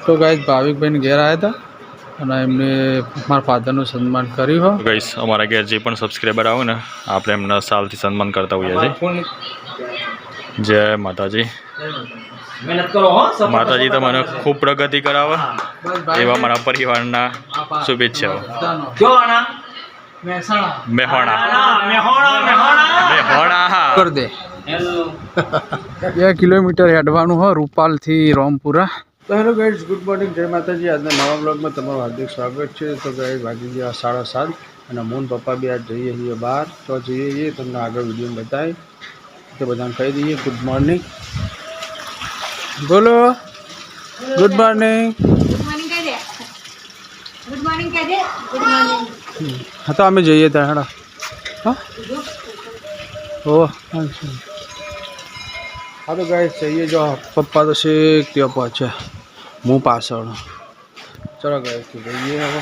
तो गाइस भाविकबेन घेर आया था અને એમને મારા ફાધરનું સન્માન કર્યું હો ગાઈસ અમારા ઘેર જે પણ સબસ્ક્રાઈબર આવે ને આપણે એમના સાલથી સન્માન કરતા હોઈએ છીએ જય માતાજી માતાજી તમને ખૂબ પ્રગતિ કરાવે એવા મારા પરિવારના શુભેચ્છાઓ મેહોણા कर दे 2 किलोमीटर हेडवानु हो रूपाल थी रामपुरा। तो हेलो गाइड्स गुड मॉर्निंग जय माताजी। आज नवा ब्लॉग में तमाરું हार्दिक स्वागत है। तो गाइस वागी गया 7:30 અને મોન પપ્પા બી આજ જઈએ છીએ બહાર તો જઈએ તમને આગળ વિડીયો બતાવી તો બધાને કહી દઈએ ગુડ મોર્નિંગ બોલો ગુડ મોર્નિંગ हाँ तो અમે જઈએ ત્યાં હેડા हाँ हाँ तो गाइस चाहिए जो पप्पा तो से क्या पहुँचे मुँह पास चलो गाइस तो जाइए अब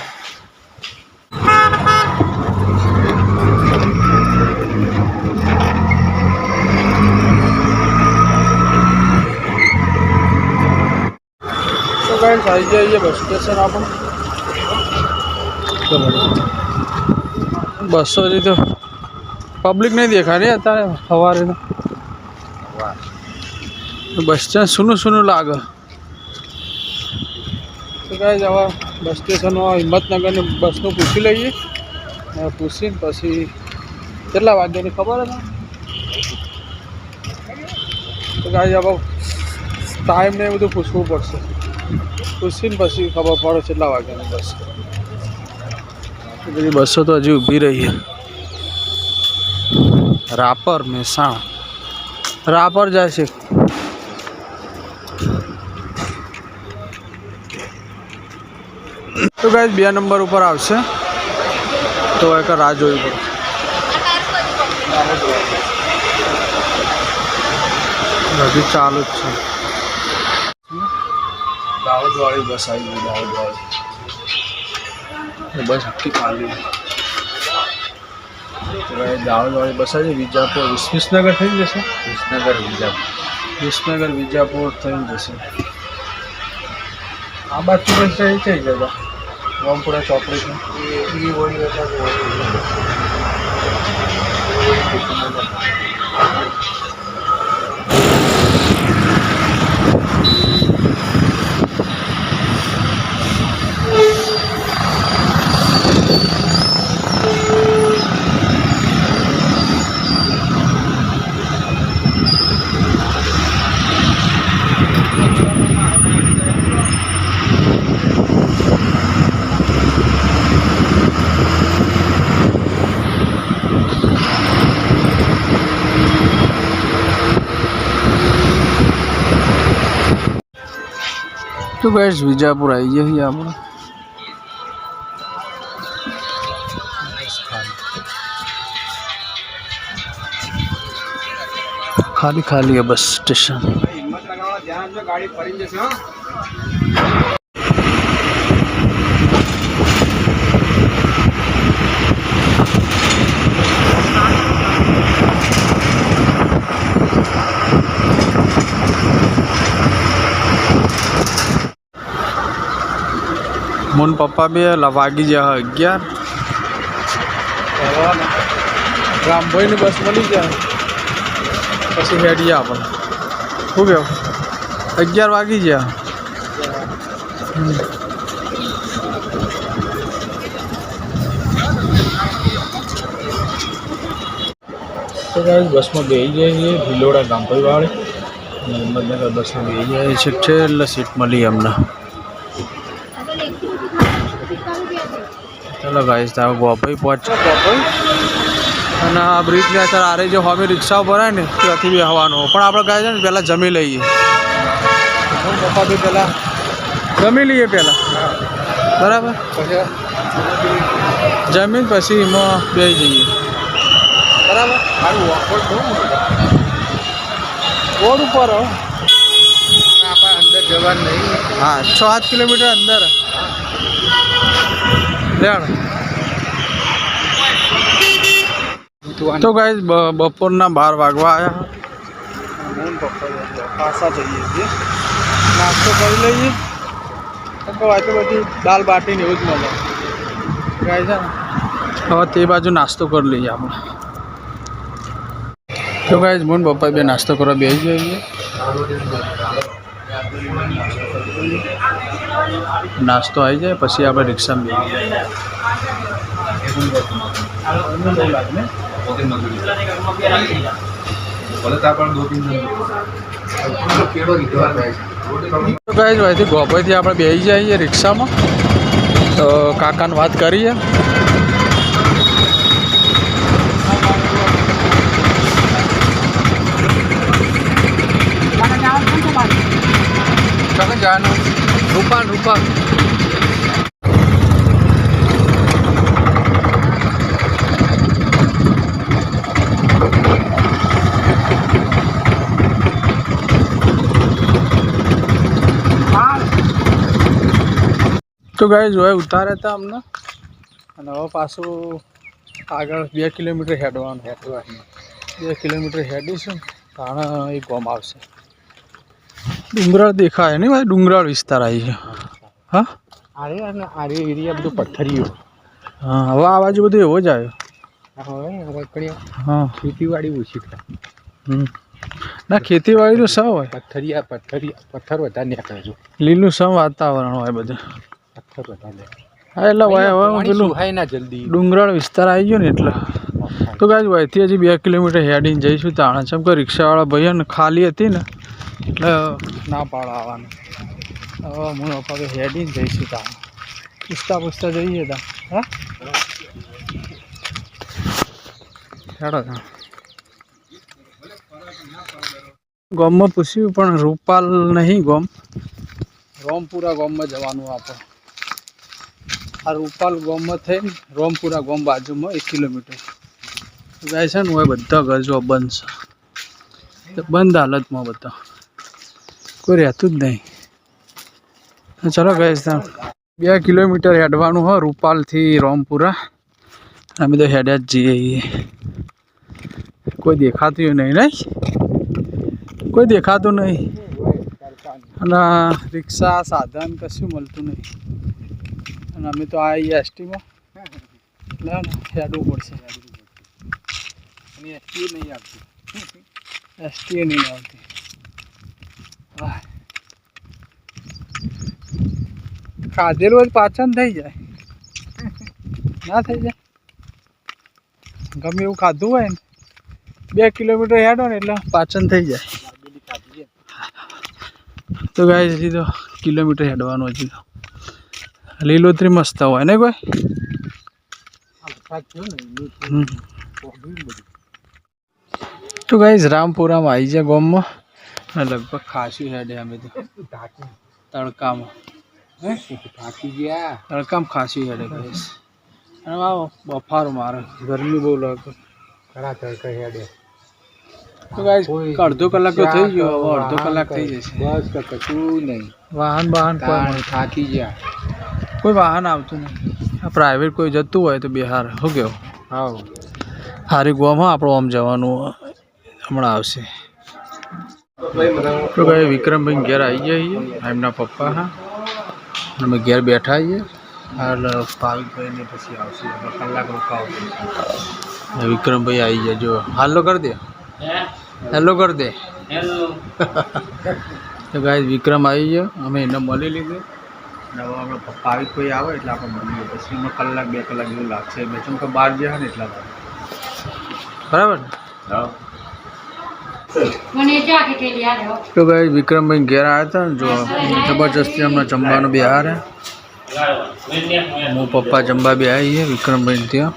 तो गाइस आई जाइए बस स्टेशन आप बसों जी तो पब्लिक नहीं देखा नहीं आता सवारे तो बस स्टेशन सुनू लागे। तो गाइस हवा बस स्टेशन में हिम्मतनगर ने बस नु पूछी लीए पूछी पछी કેટલા વાગ્યાની ખબર है। तो गाइस अब टाइम ने બધું પૂછવું પડશે પૂછીને પછી ખબર પડે કેટલા વાગ્યાની બસ। बड़ी बसों तो हजी ऊभी रही है रापर मेहसाणा रापर जाए છે। तो गाइस 2 नंबर ऊपर आवશે तो एक राह જોવી પડશે। अभी चालू જ છે दाहोद वाली बस आई है दाहोद वाली बस आखी खाली दाहोद वाली बस आई विजापुर विसनगर थी जैसे विसनगर विजापुर थी जैसे आ बात तो बस रही थी जगह रामपुरा चौपड़ी में तो गाइस विजापुर आई है यहाँ पर खाली खाली है बस स्टेशन। मोन पप्पा भी वागी जा 11 रामभाई ने बस मिली जाए पी हेडिए आप शू कहो 11 वागी जा। तो गाइस बस में बेही जाइए भीलोड़ा गामभाई वाले हिम्मतनगर बस में बेही जाए छेल्ले सीट मिली अमने। चलो गाइस तो गोपाई पहुँच गोपाई અને આ બ્રિજની અસર આ રહી જો હવે રિક્ષાઓ ભરાય ને ત્યાંથી બી હવાનો પણ આપણે ગાય છે ને પહેલાં જમી લઈએ પપ્પા બી પહેલાં જમી લઈએ પહેલાં બરાબર જમીન પછી એમાં બેસી જઈએ બરાબર સારું રોડ ઉપર હો આપણે અંદર જવાનું નહીં। हाँ 6-8 किलोमीटर अंदर लेण। तो गाइस बपोरना 12 वागवा आया खासा चाहिए नाश्तो कर लीजिए તો બધી દાલ બાટી ને એવું જ મળે ગાય છે ને. હવે તે બાજુ નાસ્તો કરી લઈએ આપણે. તો ગાય મને પપ્પા બે નાસ્તો કરવા બેસી જઈએ. નાસ્તો આવી જાય પછી આપણે રિક્ષામાં બેસી જઈએ. તો ગાય અહીંથી ગોપાઈથી આપણે બેસી જઈએ રિક્ષામાં. તો કાકાને વાત કરીએ. कहाँ जाना? रूपाल रूपाल. तो गाइस जो है उतारे था हमने અને હવે પાછું આગળ 2 કિલોમીટર હેડવાનું 2 કિલોમીટર હેડીશું તાણે એક ગામ આવશે. ડુંગરાળ દેખાય નહીં ભાઈ, ડુંગરાળ વિસ્તાર આવી છે. હા અરે અને આરે એરિયા બધું પથ્થરીઓ. હા હવે આ બાજુ બધું એવો જ આવ્યો. હા ખેતીવાડી ઓછી થાય. ના ખેતીવાડી તો સૌ હોય. પથ્થર વધારે નીકળે છે. લીલું સૌ વાતાવરણ હોય બધું. પથ્થર વધારે. હા એટલે હવે પેલું ના જલ્દી ડુંગરાળ વિસ્તાર આવી ગયો ને એટલે. તો કાંઈ અહીંથી હજી 2 કિલોમીટર હેડીને જઈશું તાણે. જેમ કે રિક્ષાવાળા ભાઈ ને ખાલી હતી ને એટલે ના પાડ આવવાનું. હવે હું પપ્પા હેડીને જઈશું તાણે. પૂછતા જઈએ તા. હા હેડો તા. ગામમાં પૂછ્યું પણ રૂપાલ નહીં ગામ, રોમપુરા ગામમાં જવાનું આપણે. આ રૂપાલ ગામમાં થઈને રોમપુરા ગામ બાજુમાં 1 કિલોમીટર જાય છે ને. હોય બધા ઘર જો બંધ છે, બંધ હાલતમાં બધા, કોઈ રહેતું જ નહીં. ચાલો ગઈ 2 કિલોમીટર હેડવાનું હોય રૂપાલથી રોમપુરા. અમે તો હેડ્યા જ જઈએ. કોઈ દેખાતું નહીં નહીં, કોઈ દેખાતું નહીં. અને રિક્ષા સાધન કશું મળતું નહીં. અને અમે તો આ એસટીમાં એટલે હેડવું પડશે. એસટી નહીં આવતી. એસટી નહીં આવતી. ખાધેલું હોય પાચન થઈ જાય ના થઈ જાય. ગમે એવું ખાધું હોય ને 2 કિલોમીટર હેડો ને એટલે પાચન થઈ જાય. તો ગાય હજી તો કિલોમીટર હેડવાનું. હજી તો લીલોતરી મસ્ત હોય ને કોઈ. તો ગાઈઝ રામપુરામાં આવી જાય ગામમાં. લગભગ ખાસું હેડે અમે તો તડકામાં. થાકી ગયા. તડકામાં ખાસું હેડે ગાઈઝ. અને બફારો મારે, ગરમી બહુ લાગે. ખરા તડકા હેડે. તો ગાઈઝ અડધો કલાક તો થઈ ગયો. હવે અડધો કલાક થઈ જશે. બસ કશું નહીં. વાહન કોઈ થાકી ગયા. કોઈ વાહન આવતું નહીં. આ પ્રાઇવેટ કોઈ જતું હોય તો બિહાર શું કેવું. હા હારી ગોમાં આપણું આમ જવાનું હમણાં આવશે. તો ભાઈ વિક્રમભાઈ ઘેર આવી જઈએ. એમના પપ્પા હા અમે ઘેર બેઠા આવીએ. હાલ ભાવિકભાઈને પછી આવશે. કલાક રોકાવ. વિક્રમભાઈ આવી જાય. જો હાલો કરી દે, હેલો કરી દે. તો ગાય વિક્રમ આવી ગયો. અમે એને મળી લીધું. હવે આપણે ભાવિકભાઈ આવે એટલે આપણે મળીએ. પછી એમાં કલાક 2 કલાક જેવું લાગશે. બે ચમ કે બહાર જાય ને એટલા બરાબર ને. હા તો ભાઈ વિક્રમભાઈ ઘેર આવ્યા હતા ને. જો જબરજસ્તી હમણાં જમવાનું બે હારે. હું પપ્પા જમવા બે આવીએ વિક્રમભાઈ ત્યાં.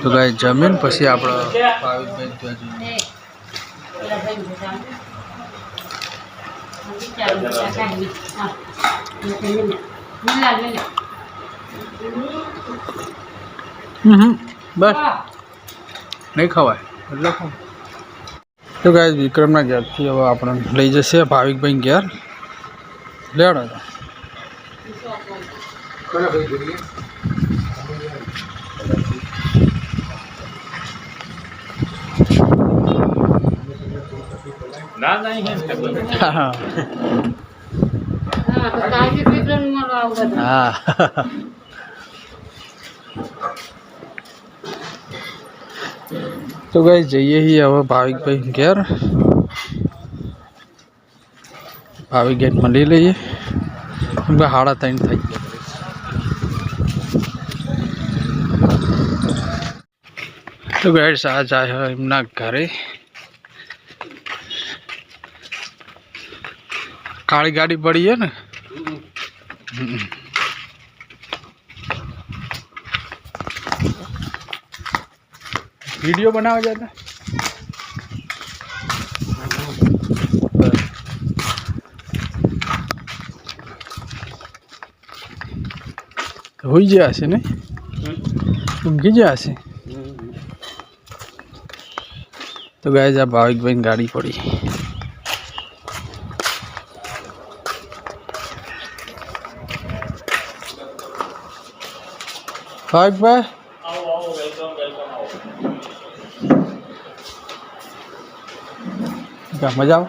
તો ભાઈ જમીન પછી આપણે ભાવિકભાઈ ત્યાં જઈએ. બસ નહીં ખવાય એટલે. તો ગાય વિક્રમના ઘેરથી હવે આપણે લઈ જશે ભાવિકભાઈ ઘેર. લેડો ના નહીં. હા હા તો ગાઈસ જઈએ છીએ હવે ભાવિકભાઈ ઘેર. ભાવિક ગેટ મળી લઈએ કેમ કે 3:30 થઈ ગયા. તો ગાઈસ આ જાય એમના ઘરે. કાળી ગાડી પડી છે ને. वीडियो बनावा जाता तो हो जाए नहीं ઊંઘી જશે. તો ગાઈસ આ ભાવિકભાઈ ગાડી પડી. ભાવિકભાઈ મજા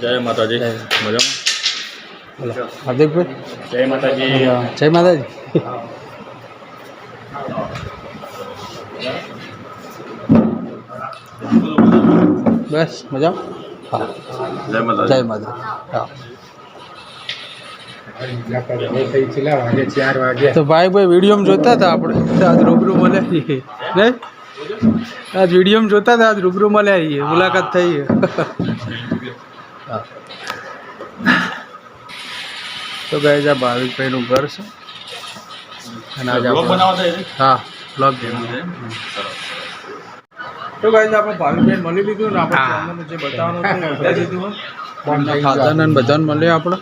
જય માતાજી. મજામાં? હાર્દિકભાઈ જય માતાજી. જય માતાજી. બસ મજા. હા જય માતાજી. જય માતા. હા તો ભાઈ વિડીયોમાં જોતા હતા આપણે આજ રૂબરૂ મળ્યા છીએ નહીં. આજ વિડીયોમાં જોતા હતા આજ રૂબરૂ મળ્યા છીએ મુલાકાત થઈ. તો ગાઈસ આ ભાવિકભાઈનું ઘર છે અને આજે હા બ્લોગ તો ગાઈસ આપણે ભાવિકભાઈ મળી લીધું ને આપણે ચેનલનું જે બતાવવાનું હતું બતાવી દીધું. ફાધરને બધાને મળ્યા આપણે.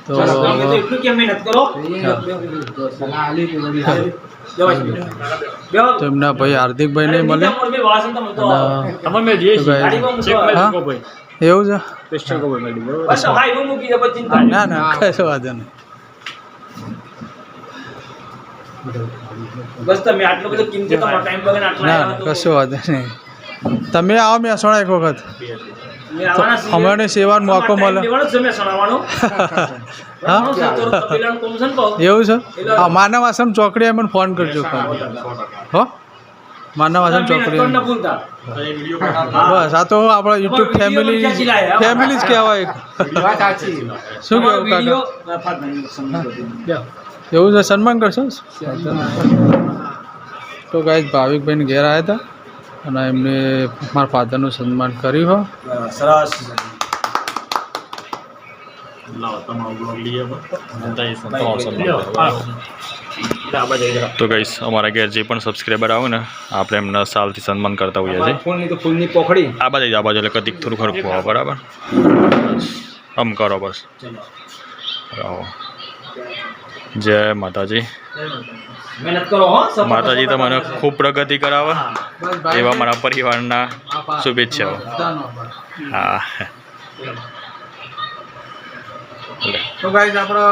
તો એમના ભાઈ હાર્દિકભાઈ ને મળે. એવું છે? ના ના કશો વાંધો નહીં. ના કશો વાંધો નહીં. તમે આવો મહેસાણા એક વખત અમને સેવાનો મોકો મળે. એવું છે? હા માનવ આશ્રમ ચોકડી મને ફોન કરજો. હો માનવ આશ્રમ ચોકડી. બસ આ તો આપણા યુટ્યુબ ફેમિલી જ કહેવાય. શું કહેવું કાકા? એવું છે? સન્માન કરશો? તો ગાઈસ ભાવિકભાઈને ઘેર આવ્યા હતા અને એમને મારા ફાધરનું સન્માન કર્યું હો. સરસ. તો ગાઈસ અમારા ઘેર જે પણ સબસ્ક્રાઈબર આવે ને આપણે એમને સાલથી સન્માન કરતા હોઈએ છીએ. આ બાજુ એટલે કદીક થોડું ખરખું આવે. બરાબર આમ કરો બસ. જય માતાજી. માતાજી તમને ખૂબ પ્રગતિ કરાવે એવા મારા પરિવારના શુભેચ્છાઓ. હા તો ગાઈસ આપણે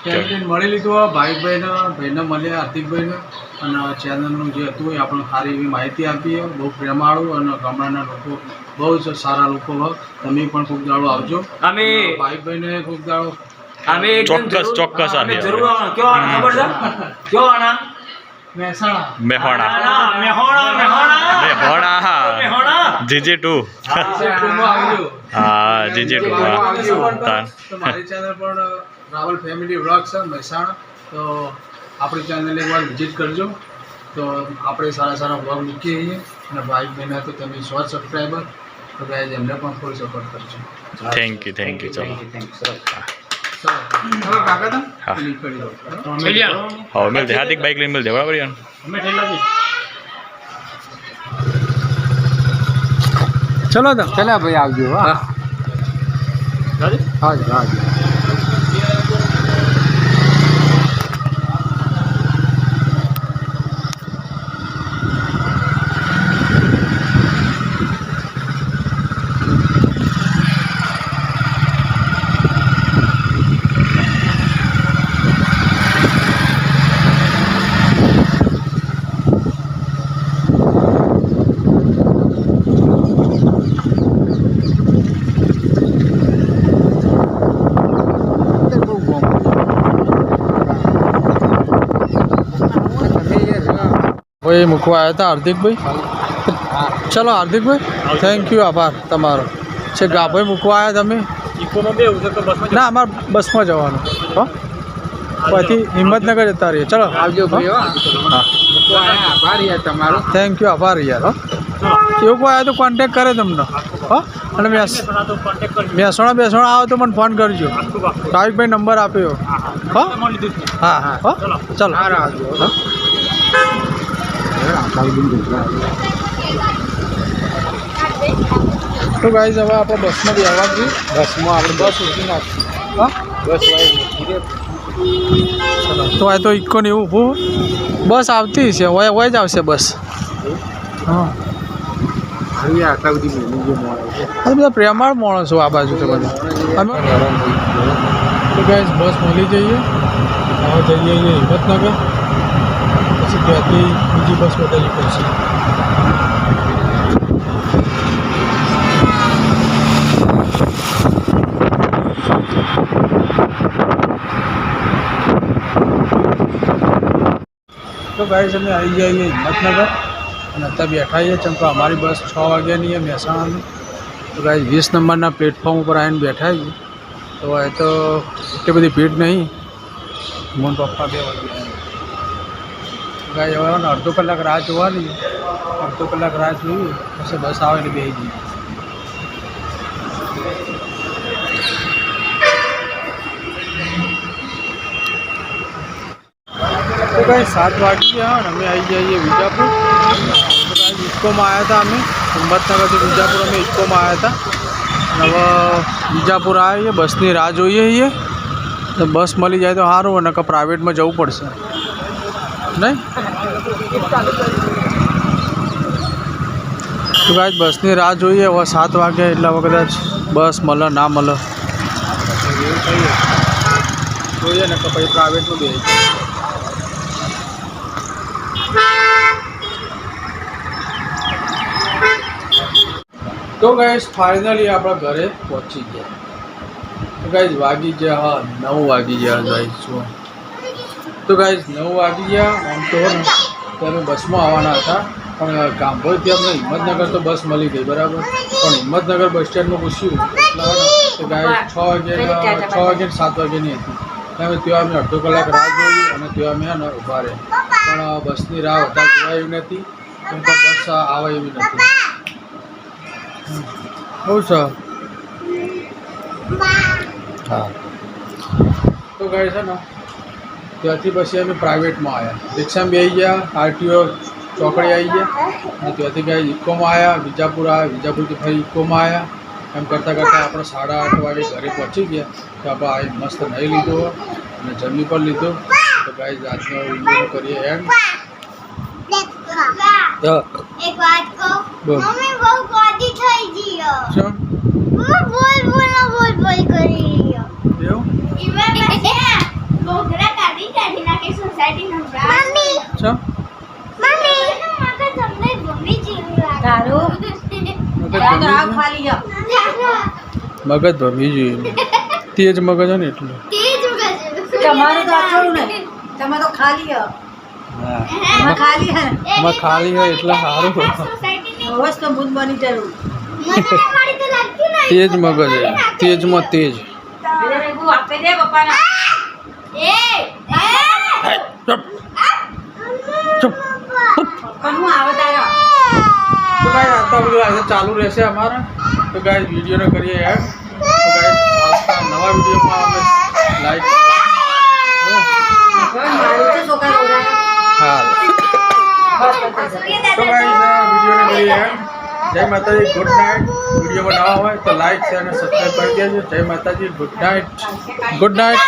કેન્ટીન મળી લીધું ભાઈને મળ્યા હાર્દિકભાઈને અને ચેનલનું જે હતું એ આપણે સારી એવી માહિતી આપીએ. બહુ પ્રેમાળું અને ગામડાના લોકો બહુ જ સારા લોકો હોય. તમે પણ ખૂબ દાડો આવજો. ભાઈભાઈને ખૂબ દાડો ચોક્કસ આપીએ. મેહોણા જીજે 2. હા જીજે 2. મારી ચેનલ પણ રાવલ ફેમિલી વ્લોગ છે મહેસાણા. તો આપણી ચેનલ એકવાર વિઝિટ કરજો. તો આપણે સારા વ્લોગ મૂકીએ છીએ અને ભાઈ બહેના તો તમે 100 સબસ્ક્રાઈબર. તો ગાઈસ એમને પણ ફૂલ સપોર્ટ કરજો. Thank you. ચલો કાકા તા હા મિલ દે. હાર્દિક બાઈક લઈને મિલ દે. બરાબર યાર. ચલો તો ચલા ભાઈ આવજો. હા હા. હાર્દિકભાઈ મૂકવા આવ્યા હતા. હાર્દિકભાઈ ચલો હાર્દિકભાઈ થેન્ક યુ, આભાર તમારો. છે ગાભાઈ મૂકવા આવ્યા તમે? ના અમારે બસમાં જવાનું. હો પછી હિંમતનગર જતા રહીએ. ચલો આવજો ભાઈ. હા આભાર યાર તમારો. થેન્ક યુ, આભાર યાર. હો એવું કોઈ આવ્યો તો કોન્ટેક કરે તમને. હો અને મહેસાણા આવો તો મને ફોન કરજો. ભાવિકભાઈ નંબર આપ્યો. હો હા હા હો ચલો. હા તો ગાઈઝ હવે આપણે બસમાં બેસવા છીએ. બસમાં આપણે બસ ઉઠી નાખી. હા બસ વાળી ચલો તો આ તો ઇકો ને એવું ઊભું બસ આવતી છે. હોય જ આવશે બસ. હા આવી આટલા બધી મેળવી જે મળે છે. આ બધા પ્રેમાળ માણસો આ બાજુ તો બધા. અમે તો ગાઈઝ બસ મળી જઈએ. હવે જઈએ હિંમતનગર. પછી ત્યાંથી બીજી બસ બદલવી પડશે. તો ગાઈઝ અમે આવી જઈએ હિંમતનગર અને અત્યારે બેઠા છીએ. ચમ કે અમારી બસ 6 વાગ્યાની છે મહેસાણાની. તો ગાઈઝ 20 નંબરના પ્લેટફોર્મ ઉપર આવીને બેઠા છીએ. તો એ તો એટલી બધી ભીડ નહીં. મોન પપ્પા 2 વાગે ગાઈઝ હવે અડધો કલાક રાહ જોવાની. અડધો કલાક રાહ જોઈએ પછી બસ આવે એટલે બેસી જઈએ. તો ગાઈઝ 7 વાગી ગયા અને અમે આવી જઈએ વિજાપુર. તો ગાઈઝ ઇક્કોમાં આવ્યા હતા અમે. હિંમતનગરથી વિજાપુર અમે ઇક્કોમાં આવ્યા હતા. અને હવે વિજાપુર આવીએ બસની રાહ જોઈએ છીએ. તો બસ મળી જાય તો સારું, અને કે પ્રાઇવેટમાં જવું પડશે નહીં. તો ગાઈઝ બસની રાહ જોઈએ. હવે 7 વાગ્યા એટલે હવે કદાચ બસ મળે ના મળે જોઈએ ને કે પછી પ્રાઇવેટમાં બેસી. તો ગાઈઝ ફાઇનલી આપણા ઘરે પહોંચી ગયા. તો ગાઈઝ વાગી ગયા, હા 9 વાગી ગયા ગાઈઝ. જો તો ગાઈઝ 9 વાગી ગયા. આમ તો ને ત્યારે બસમાં આવવાના હતા પણ ગામભોઈથી અમને હિંમતનગર તો બસ મળી ગઈ બરાબર. પણ હિંમતનગર બસ સ્ટેન્ડમાં પૂછ્યું એટલે ગાઈઝ 6 વાગ્યાની 7 વાગ્યાની હતી. અમે ત્યાં અમે અડધો કલાક રાહ જોઈ અને ત્યાં અમે ઊભા રહ્યા. પણ બસની રાહ વધારે જોવાય એવી નથી, કેમ કે બસ આવે એવી નથી. બહુ છે. હા તો ગાઈઝ છે ને ત્યાંથી પછી અમે પ્રાઇવેટમાં આવ્યા. રિક્ષામાં બેસી ગયા. આરટીઓ ચોકડી આવી ગયા અને ત્યાંથી ગાઈઝ ઇકોમાં આવ્યા. વિજાપુર આવ્યા. વિજાપુરથી ફરી ઇકોમાં આવ્યા. એમ કરતાં આપણે 8:30 વાગે ઘરે પહોંચી ગયા. તો આપણે આવી મસ્ત નહીં લીધો અને જમી પણ લીધો. તો ગાઈઝ આજનો વિડીયો કરીએ એમ. એક વાત કહું, બોલ. મમ્મી બહુ ગોડી થઈ ગઈ. ચમ મમ્મી બોલ કરી રહી. એવું ઈવન પછી બોગરા કાઢી નાખી સોસાયટી નો મમ્મી ચમ મમ્મી મગજ તમને ગમી જેવું લાગે. મગજ ભમી જોઈએ. તેજ મગજ હોય ને એટલે. તેજ મગજ તમારું તો આચોડું ને તમે તો ખાલી હો. હા તમે ખાલી હે એમાં ખાલી હોય એટલે સારું. સોસાયટી હોશ તો બુદ્ધ બની જરૂર મને મારી તો લાગતી નહીં. તેજ મગજ હોય. તેજમાં તેજ. હું આપે દે પપ્પાના એ ચૂપ ચૂપ. પણ હું આવે તારા તો ગાઈસ આટલા બધું આજે ચાલુ રહેશે અમારા. તો ગાઈસ વિડીયોને કરીએ એમ. તો ગાઈસ આવતા નવા વિડીયોમાં અમે લાઈક મારું છે છોકરા રોડાય હા તો ગાઈસ વિડીયોને કરીએ એમ. જય માતાજી, ગુડ નાઇટ. વિડીયોમાં નવા હોય તો લાઈક શેર અને સબસ્ક્રાઈબ કરી દેજો. જય માતાજી, ગુડ નાઇટ. Good night.